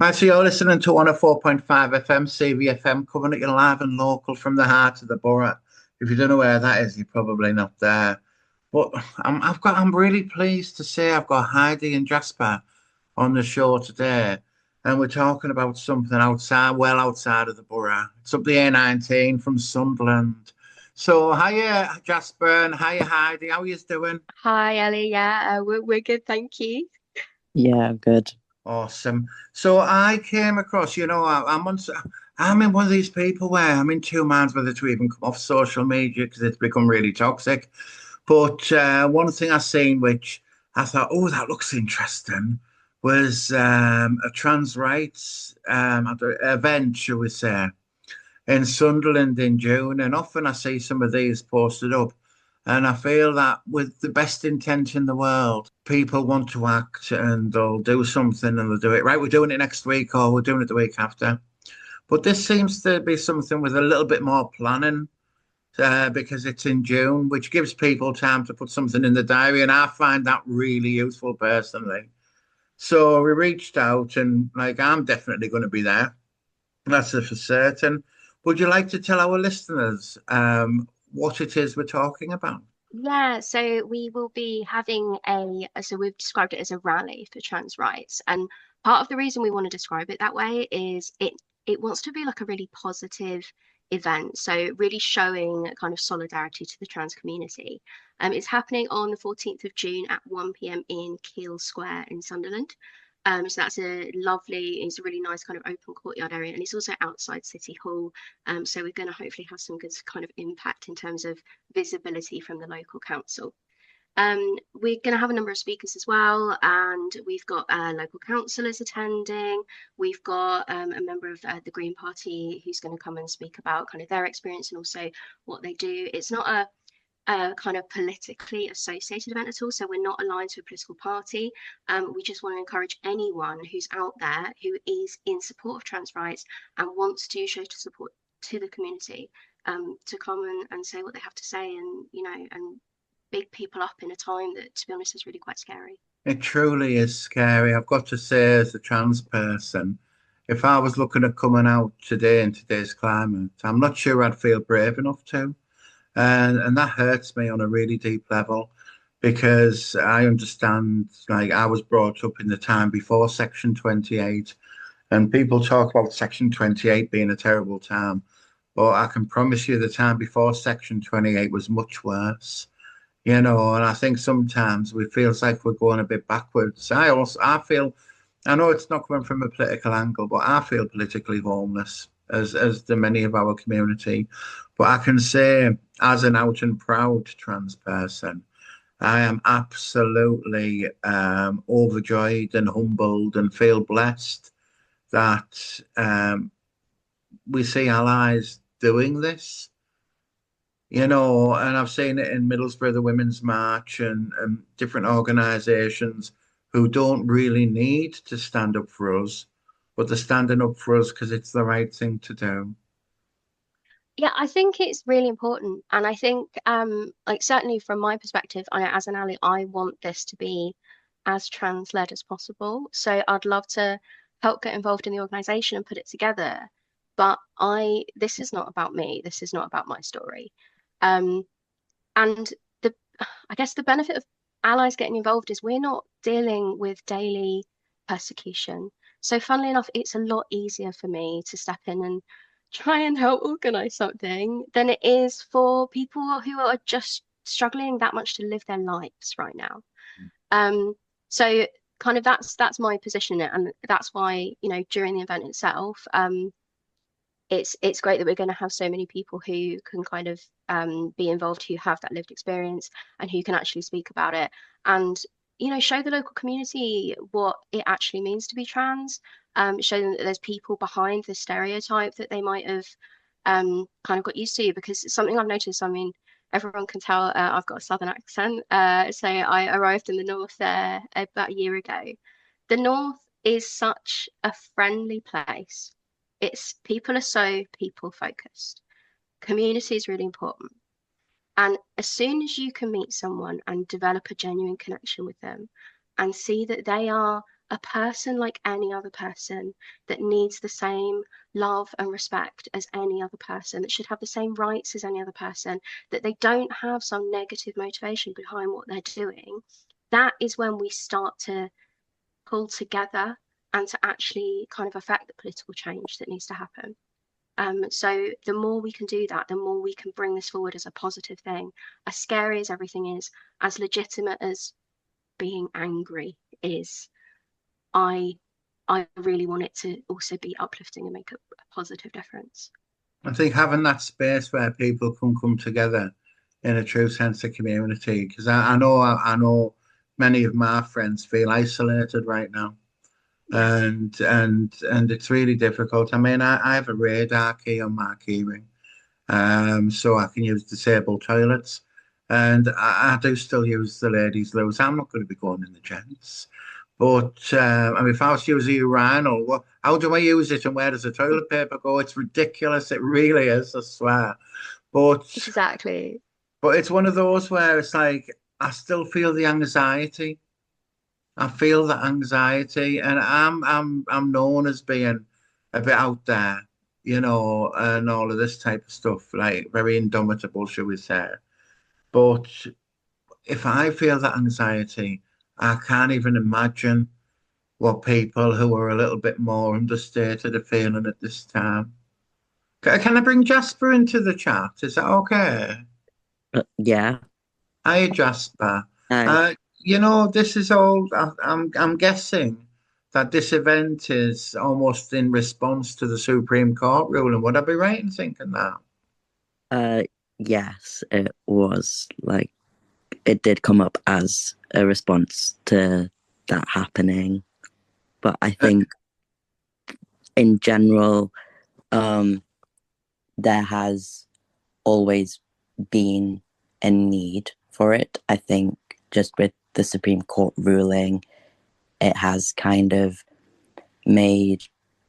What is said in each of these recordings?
Right, so you're listening to 104.5 FM, CVFM, coming at you live and local from the heart of the borough. If you don't know where that is, you're probably not there. But I'm really pleased to say I've got Heidi and Jasper on the show today, and we're talking about something outside, well outside of the borough. It's up the A19 from Sunderland. So, hiya, Jasper, and hiya, Heidi. How are you doing? Hi, Ellie. Yeah, we're good, thank you. Yeah, good. Awesome. So I came across, I'm in one of these people where I'm in two minds whether to even come off social media because it's become really toxic. But one thing I seen, which I thought, oh, that looks interesting, was a trans rights event, shall we say, in Sunderland in June. And often I see some of these posted up. And I feel that with the best intent in the world, people want to act and they'll do something and they'll do it. Right, we're doing it next week or we're doing it the week after. But this seems to be something with a little bit more planning because it's in June, which gives people time to put something in the diary. And I find that really useful personally. So we reached out and like, I'm definitely going to be there. That's for certain. Would you like to tell our listeners what it is we're talking about? Yeah, so we will be having so we've described it as a rally for trans rights. And part of the reason we want to describe it that way is it wants to be like a really positive event. So really showing kind of solidarity to the trans community. It's happening on the 14th of June at 1 p.m. in Keel Square in Sunderland. So that's it's a really nice kind of open courtyard area, and it's also outside City Hall. So we're going to hopefully have some good kind of impact in terms of visibility from the local council. We're going to have a number of speakers as well, and we've got local councillors attending. We've got a member of the Green Party who's going to come and speak about kind of their experience and also what they do. It's not a kind of politically associated event at all. So we're not aligned to a political party. We just want to encourage anyone who's out there who is in support of trans rights and wants to show to support to the community to come and say what they have to say and, and big people up in a time that, to be honest, is really quite scary. It truly is scary. I've got to say, as a trans person, if I was looking at coming out today in today's climate, I'm not sure I'd feel brave enough to. And that hurts me on a really deep level because I understand, like, I was brought up in the time before Section 28, and people talk about Section 28 being a terrible time. But I can promise you the time before Section 28 was much worse. And I think sometimes we feels like we're going a bit backwards. I feel, I know it's not coming from a political angle, but I feel politically homeless as do many of our community. But I can say, as an out and proud trans person, I am absolutely overjoyed and humbled and feel blessed that we see allies doing this. And I've seen it in Middlesbrough, the Women's March, and different organisations who don't really need to stand up for us, but they're standing up for us because it's the right thing to do. Yeah, I think it's really important. And I think, like, certainly from my perspective, as an ally, I want this to be as trans led as possible. So I'd love to help get involved in the organization and put it together. But this is not about me. This is not about my story. Um, and the, I guess the benefit of allies getting involved is we're not dealing with daily persecution. So funnily enough, it's a lot easier for me to step in and try and help organize something than it is for people who are just struggling that much to live their lives right now. Um, so kind of that's my position in it, and that's why, during the event itself, it's great that we're going to have so many people who can kind of be involved, who have that lived experience and who can actually speak about it and show the local community what it actually means to be trans, show them that there's people behind the stereotype that they might have kind of got used to, because it's something I've noticed. I mean, everyone can tell I've got a southern accent, so I arrived in the north there about a year ago. The north is such a friendly place. It's people are so people focused. Community is really important. And as soon as you can meet someone and develop a genuine connection with them and see that they are a person like any other person that needs the same love and respect as any other person, that should have the same rights as any other person, that they don't have some negative motivation behind what they're doing, that is when we start to pull together and to actually kind of affect the political change that needs to happen. So the more we can do that, the more we can bring this forward as a positive thing. As scary as everything is, as legitimate as being angry is, I I really want it to also be uplifting and make a positive difference. I think having that space where people can come together in a true sense of community, because I know many of my friends feel isolated right now, Yes. and it's really difficult. I mean, I have a radar key on my keyring, so I can use disabled toilets, and I do still use the ladies' loos. I'm not going to be going in the gents. But I mean, if I was to use a urinal, how do I use it and where does the toilet paper go? It's ridiculous. It really is, I swear. But Exactly. but it's one of those where it's like I still feel the anxiety. I feel the anxiety, and I'm known as being a bit out there, and all of this type of stuff, like very indomitable, shall we say. But if I feel that anxiety, I can't even imagine what people who are a little bit more understated are feeling at this time. Can I bring Jasper into the chat? Is that okay? Yeah. Hi, Jasper. I This is all. I'm guessing that this event is almost in response to the Supreme Court ruling. Would I be right in thinking that? uh yes, it was like it did come up as a response to that happening. But I Uh, think in general, um there has always been a need for it. I think just with the Supreme Court ruling, it has kind of made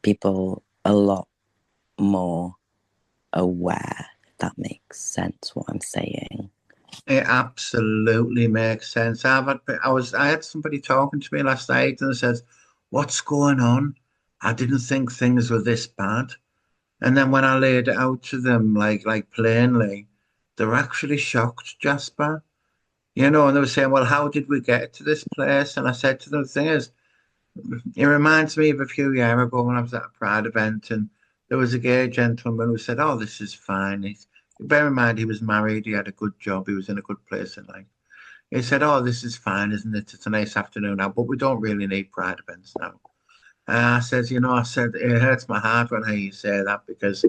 people a lot more aware, if that makes sense what I'm saying. It absolutely makes sense. I had somebody talking to me last night and said, "What's going on? I didn't think things were this bad." And then when I laid it out to them, like plainly, they were actually shocked, Jasper. And they were saying, "Well, how did we get to this place?" And I said to them, "The thing is, it reminds me of a few years ago when I was at a Pride event, and there was a gay gentleman who said, 'Oh, this is fine.' Bear in mind, he was married, he had a good job, he was in a good place in life. He said, 'Oh, this is fine, isn't it? It's a nice afternoon now, but we don't really need Pride events now.'" I said, it hurts my heart when I hear you say that because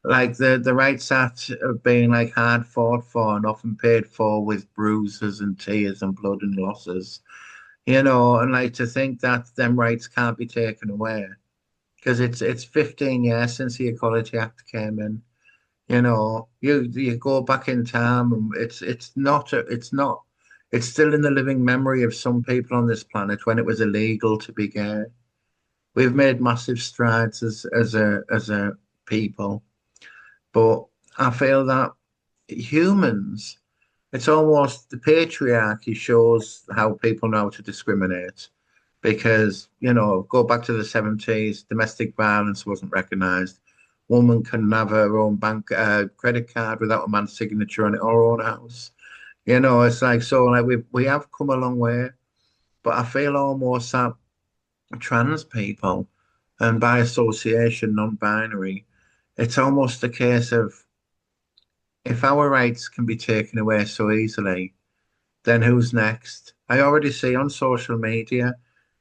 like the rights act of being like hard fought for and often paid for with bruises and tears and blood and losses, and like to think that them rights can't be taken away because it's 15 years since the Equality Act came in. You go back in time and it's still in the living memory of some people on this planet when it was illegal to be gay. We've made massive strides as a people, but I feel that humans, it's almost the patriarchy shows how people know how to discriminate because, go back to the 70s, domestic violence wasn't recognized. Woman can have her own bank credit card without a man's signature on it or own house. It's like so like we have come a long way, but I feel almost that trans people and by association non-binary, it's almost a case of if our rights can be taken away so easily, then who's next? I already see on social media,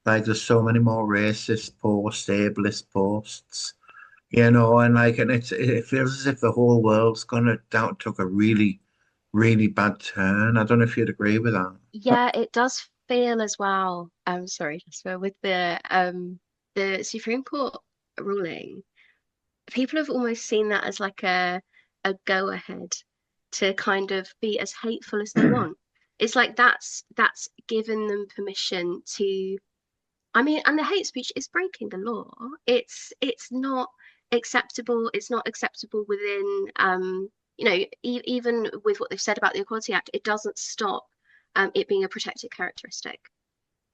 like there's so many more racist posts, ableist posts, and it feels as if the whole world's gonna down took a really, really bad turn. I don't know if you'd agree with that. Yeah, it does feel as well. I'm sorry, Jasper, with the Supreme Court ruling, people have almost seen that as like a go ahead to kind of be as hateful as they want. It's like that's given them permission to, I mean, and the hate speech is breaking the law. It's not acceptable. It's not acceptable within even with what they've said about the Equality Act, it doesn't stop it being a protected characteristic.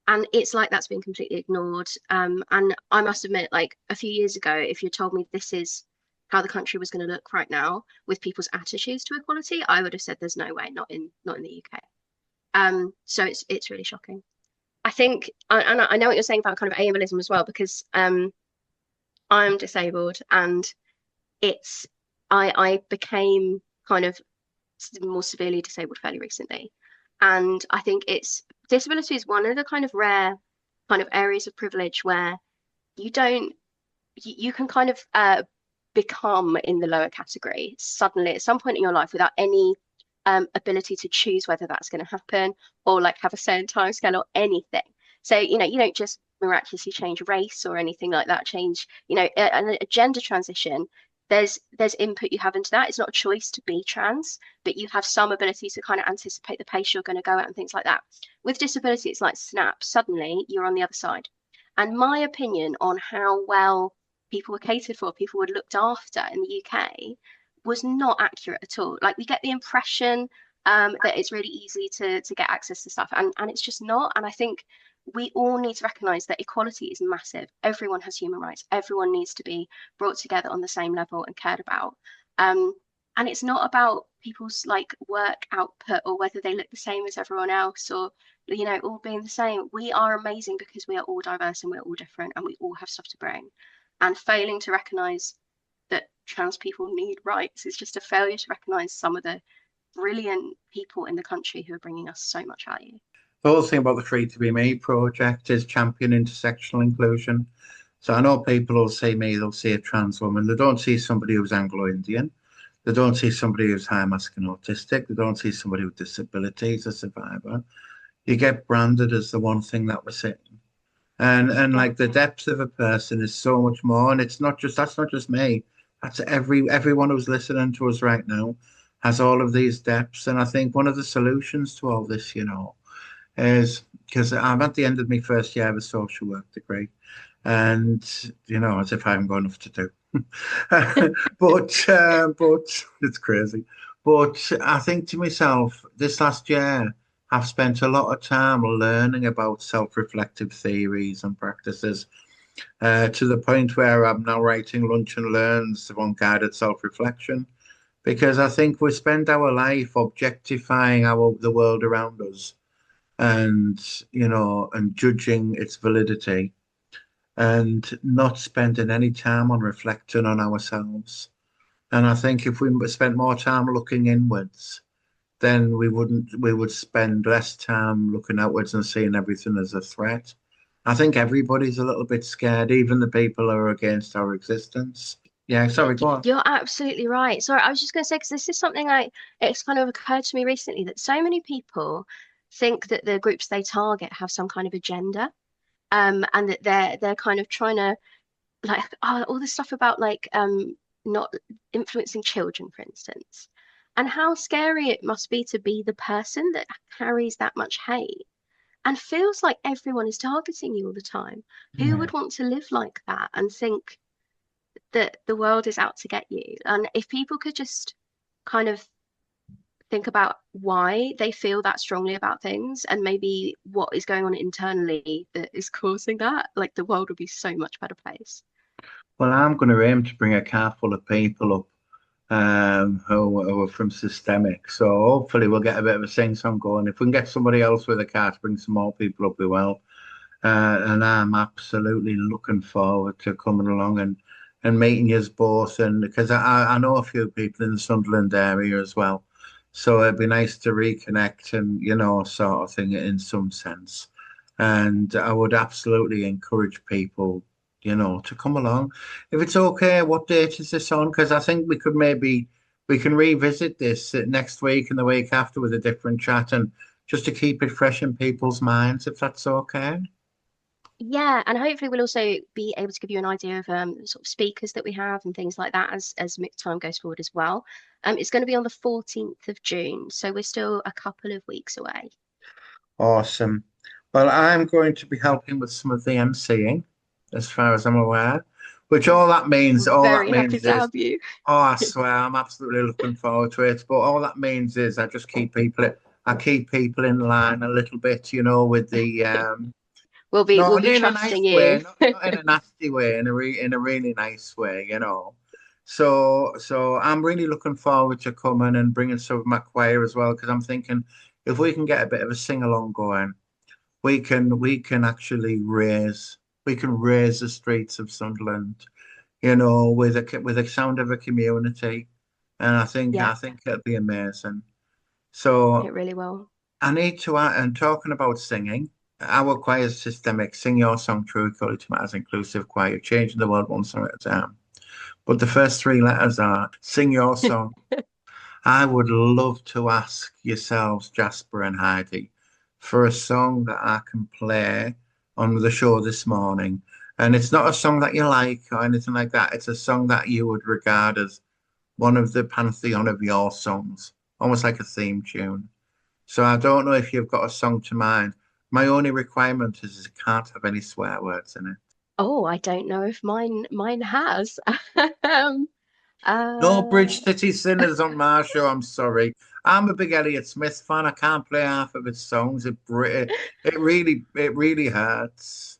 And it's like that's been completely ignored. And I must admit, like a few years ago, if you told me this is how the country was going to look right now with people's attitudes to equality, I would have said there's no way, not in the UK. So it's really shocking. I think, and I know what you're saying about kind of ableism as well, because I'm disabled, and it's I became kind of more severely disabled fairly recently, and I think it's disability is one of the kind of rare kind of areas of privilege where you don't you can kind of become in the lower category suddenly at some point in your life without any ability to choose whether that's going to happen or like have a certain time scale or anything. So, you know, you don't just miraculously change race or anything like that, change, you know, a gender transition. There's input you have into that. It's not a choice to be trans, but you have some ability to kind of anticipate the pace you're going to go at and things like that. With disability, it's like snap, suddenly you're on the other side. And my opinion on how well people were catered for, people were looked after in the UK was not accurate at all. Like we get the impression that it's really easy to get access to stuff, and it's just not. And I think we all need to recognize that equality is massive. Everyone has human rights. Everyone needs to be brought together on the same level and cared about. And it's not about people's like work output or whether they look the same as everyone else or you know all being the same. We are amazing because we are all diverse and we're all different and we all have stuff to bring. And failing to recognize that trans people need rights is just a failure to recognise some of the brilliant people in the country who are bringing us so much value. The whole thing about the Free to Be Me project is champion intersectional inclusion. So I know people will see me, they'll see a trans woman, they don't see somebody who's Anglo-Indian, they don't see somebody who's high masculine autistic, they don't see somebody with disabilities, a survivor. You get branded as the one thing that we're saying. And like the depth of a person is so much more. And it's not just that's not just me. That's everyone who's listening to us right now has all of these depths. And I think one of the solutions to all this, you know, is because I'm at the end of my first year of a social work degree. And, you know, as if I haven't got enough to do. but it's crazy. But I think to myself, this last year, I've spent a lot of time learning about self-reflective theories and practices to the point where I'm now writing Lunch and Learns on guided self-reflection because I think we spend our life objectifying the world around us and, you know, and judging its validity and not spending any time on reflecting on ourselves. And I think if we spent more time looking inwards, then we would spend less time looking outwards and seeing everything as a threat. I think everybody's a little bit scared, even the people who are against our existence. Yeah, sorry, go on. You're absolutely right. Sorry, I was just going to say, because this is something it's kind of occurred to me recently that so many people think that the groups they target have some kind of agenda, and that they're kind of trying to like all this stuff about like not influencing children, for instance, and how scary it must be to be the person that carries that much hate and feels like everyone is targeting you all the time. Who would want to live like that and think that the world is out to get you? And if people could just kind of think about why they feel that strongly about things and maybe what is going on internally that is causing that, like the world would be so much better place. Well, I'm going to aim to bring a car full of people up who are from systemic. So hopefully we'll get a bit of a sing-song going. If we can get somebody else with a car to bring some more people up, we will. And I'm absolutely looking forward to coming along and meeting you both. And because I know a few people in the Sunderland area as well. So it'd be nice to reconnect and, you know, sort of thing in some sense. And I would absolutely encourage people, you know, to come along. If it's okay, what date is this on? Because I think we can revisit this next week and the week after with a different chat and just to keep it fresh in people's minds, if that's okay. Yeah, and hopefully we'll also be able to give you an idea of sort of speakers that we have and things like that as time goes forward as well. It's going to be on the 14th of June, so we're still a couple of weeks away. Awesome. Well, I'm going to be helping with some of the emceeing, as far as I'm aware, which all that means Happy to have you. Oh, I swear, I'm absolutely looking forward to it. But all that means is I keep people in line a little bit, you know, with the No, we'll be in a nice trusting way, you. not in a nasty way, in a really nice way, you know. So I'm really looking forward to coming and bringing some of my choir as well, because I'm thinking if we can get a bit of a sing along going, we can actually raise the streets of Sunderland, you know, with a sound of a community, and Yeah, I think it'll be amazing. So it really will. I need to add, and talking about singing, our choir is systemic. Sing your song true, equality matters, inclusive choir, changing the world one song at a time. But the first three letters are sing your song. I would love to ask yourselves, Jasper and Heidi, for a song that I can play on the show this morning. And it's not a song that you like or anything like that. It's a song that you would regard as one of the pantheon of your songs, almost like a theme tune. So I don't know if you've got a song to mind. My only requirement is it can't have any swear words in it. Oh, I don't know if mine has. Um, No uh, Bridge City Sinners on my show. I'm sorry. I'm a big Elliott Smith fan. I can't play half of his songs. It really hurts.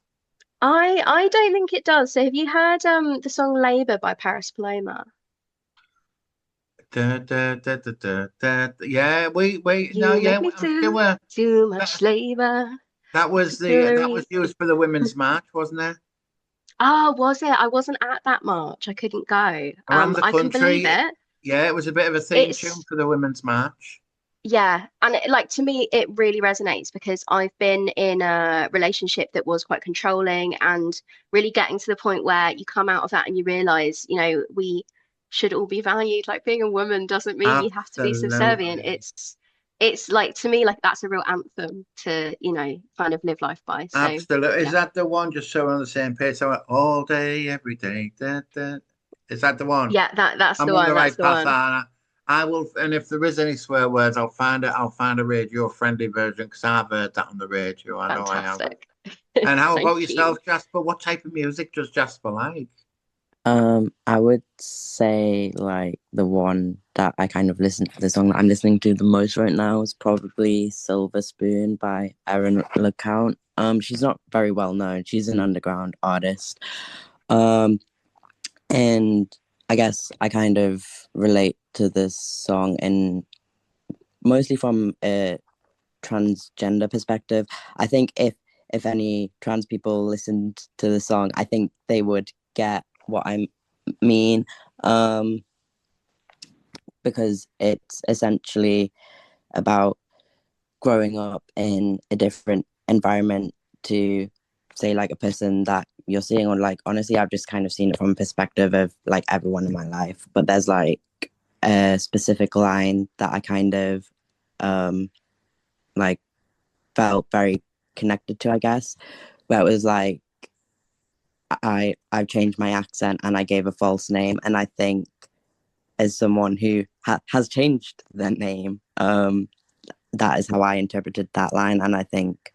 I don't think it does. So have you heard the song Labour by Paris Paloma? Da, da, da, da, da, da. Yeah, wait. No, You yeah, make me I'm do sure too much that labor. that was Hillary. used for the Women's March, wasn't it? Oh, was it? I wasn't at that march. I couldn't go. Around the I can believe country. it. Yeah, it was a bit of a theme tune It's for the Women's March. Yeah, and like to me, it really resonates because I've been in a relationship that was quite controlling and really getting to the point where you come out of that and you realize, we should all be valued. Like being a woman doesn't mean you have to be subservient. Absolutely. It's like to me, like that's a real anthem to, kind of live life by. So Absolutely. Is yeah, that the one? Just so we're on the same page. So all day, every day. Da, da. Is that the one? yeah, that's I'm the on the one. That's right the path, one. Anna. I will, and if there is any swear words, I'll find it. I'll find a radio-friendly version because I've heard that on the radio. I know I have. Fantastic. And how about Thank you. yourself, Jasper? What type of music does Jasper like? I would say like the one that I kind of the song that I'm listening to the most right now is probably Silver Spoon by Erin LeCount. She's not very well known. She's an underground artist. Um, and I guess I kind of relate to this song and mostly from a transgender perspective. I think if any trans people listened to the song, I think they would get what I mean, because it's essentially about growing up in a different environment to say like a person that you're seeing, or like honestly I've just kind of seen it from a perspective of like everyone in my life, but there's like a specific line that I kind of like felt very connected to, I guess, where it was like I've changed my accent and I gave a false name, and I think as someone who has changed their name, that is how I interpreted that line, and I think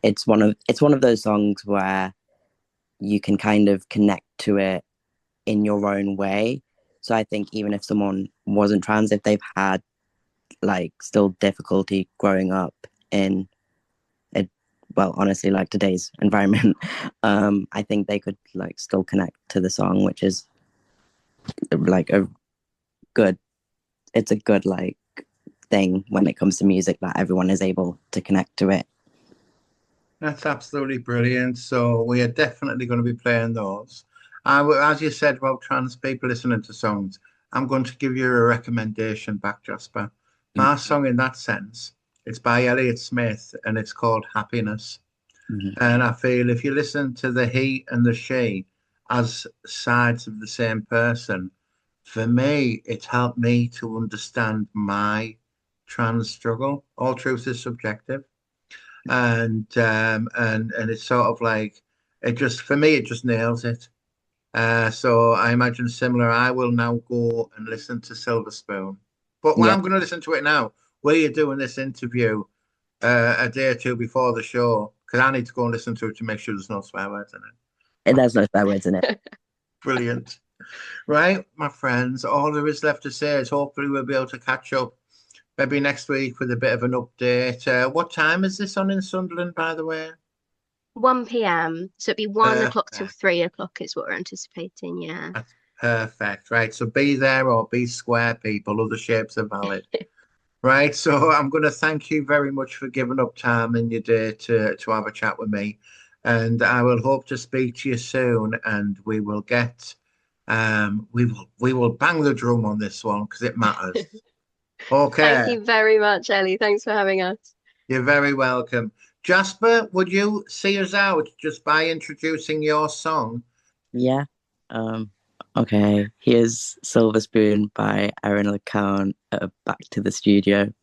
it's one of those songs where you can kind of connect to it in your own way. So I think even if someone wasn't trans, if they've had like still difficulty growing up in a, well, honestly, like today's environment, I think they could like still connect to the song, which is like a good, it's a good like thing when it comes to music that everyone is able to connect to it. That's absolutely brilliant. So we are definitely going to be playing those. As you said about trans people listening to songs, I'm going to give you a recommendation back, Jasper. My song in that sense, it's by Elliott Smith and it's called Happiness. Mhm. And I feel if you listen to the he and the she as sides of the same person, for me, it's helped me to understand my trans struggle. All truth is subjective, and it's sort of like it just for me it just nails it. So I imagine similar. I will now go and listen to Silver Spoon, but Yeah, I'm going to listen to it now. We're doing this interview a day or two before the show because I need to go and listen to it to make sure there's no swear words in it. there's no spare words in it. Brilliant. Right, my friends, all there is left to say is hopefully we'll be able to catch up maybe next week with a bit of an update. What time is this on in Sunderland, by the way? 1 p.m. So it'd be 1 o'clock till Perfect. 3 o'clock is what we're anticipating. Yeah. That's perfect. Right. So be there or be square, people. Other shapes are valid. Right. So I'm going to thank you very much for giving up time in your day to have a chat with me. And I will hope to speak to you soon. And we will bang the drum on this one because it matters. Thank Okay. you very much, Ellie. Thanks for having us. You're very welcome. Jasper, would you see us out just by introducing your song? Yeah. Okay. Here's Silver Spoon by Aaron LeCown. Back to the studio.